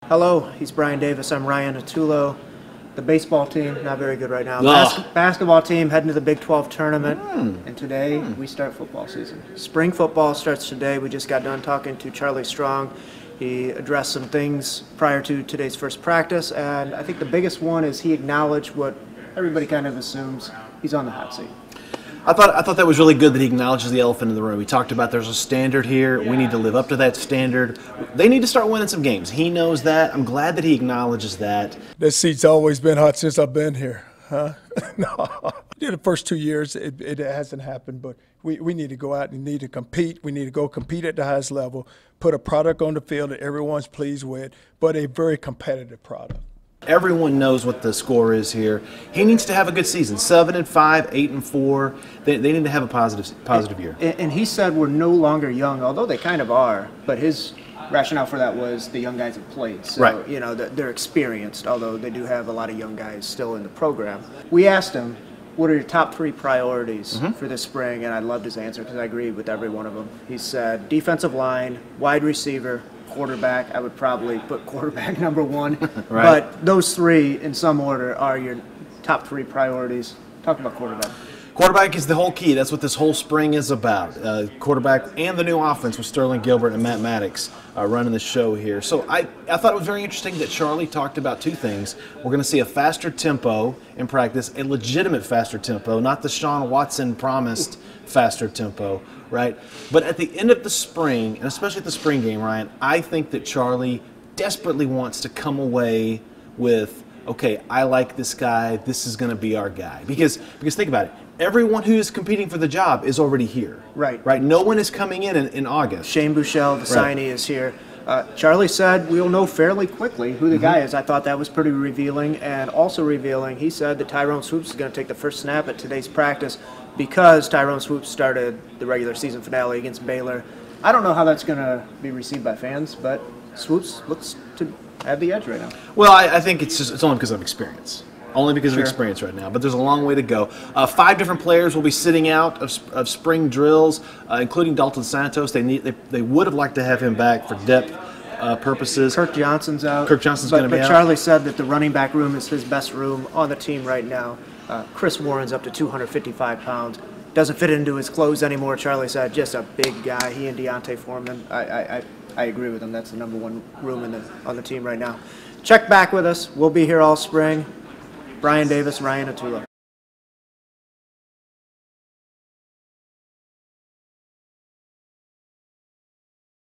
Hello, he's Brian Davis. I'm Ryan Autullo. The baseball team, not very good right now. Basketball team heading to the Big 12 tournament. And today we start football season. Spring football starts today. We just got done talking to Charlie Strong. He addressed some things prior to today's first practice, and I think the biggest one is he acknowledged what everybody kind of assumes: he's on the hot seat. I thought that was really good that he acknowledges the elephant in the room. He talked about there's a standard here. We need to live up to that standard. They need to start winning some games. He knows that. I'm glad that he acknowledges that. This seat's always been hot since I've been here. Huh? No. In the first 2 years, it hasn't happened, but we need to go out and need to compete. We need to go compete at the highest level, put a product on the field that everyone's pleased with, but a very competitive product. Everyone knows what the score is here. He needs to have a good season. 7-5, 8-4. They need to have a positive year. And he said we're no longer young, although they kind of are. But his rationale for that was the young guys have played. So, right. You know, they're experienced, although they do have a lot of young guys still in the program. We asked him, what are your top 3 priorities for this spring? And I loved his answer because I agreed with every one of them. He said defensive line, wide receiver, quarterback. I would probably put quarterback number 1. Right. But those 3 in some order are your top 3 priorities. Talk about quarterback. Quarterback is the whole key. That's what this whole spring is about. Quarterback and the new offense with Sterling Gilbert and Matt Maddox running the show here. So I thought it was very interesting that Charlie talked about 2 things. We're going to see a faster tempo in practice, a legitimate faster tempo, not the Sean Watson promised faster tempo, right? But at the end of the spring, and especially at the spring game, Ryan, I think that Charlie desperately wants to come away with, okay, I like this guy. This is going to be our guy. Because think about it. Everyone who is competing for the job is already here. Right. Right. No one is coming in August. Shane Buechele, the signee, is here. Charlie said we'll know fairly quickly who the guy is. I thought that was pretty revealing. And also revealing, he said that Tyrone Swoops is going to take the first snap at today's practice because Tyrone Swoops started the regular season finale against Baylor. I don't know how that's going to be received by fans, but Swoops looks to have the edge right now. Well, I think it's only because of experience. Only because of experience right now, but there's a long way to go. 5 different players will be sitting out of spring drills, including Dalton Santos. They would have liked to have him back for depth purposes. Kirk Johnson's out. Kirk Johnson's going to be out. But Charlie said that the running back room is his best room on the team right now. Chris Warren's up to 255 pounds. Doesn't fit into his clothes anymore, Charlie said. Just a big guy. He and Deontay Foreman. I agree with him. That's the number 1 room on the team right now. Check back with us. We'll be here all spring. Brian Davis, Ryan Autullo.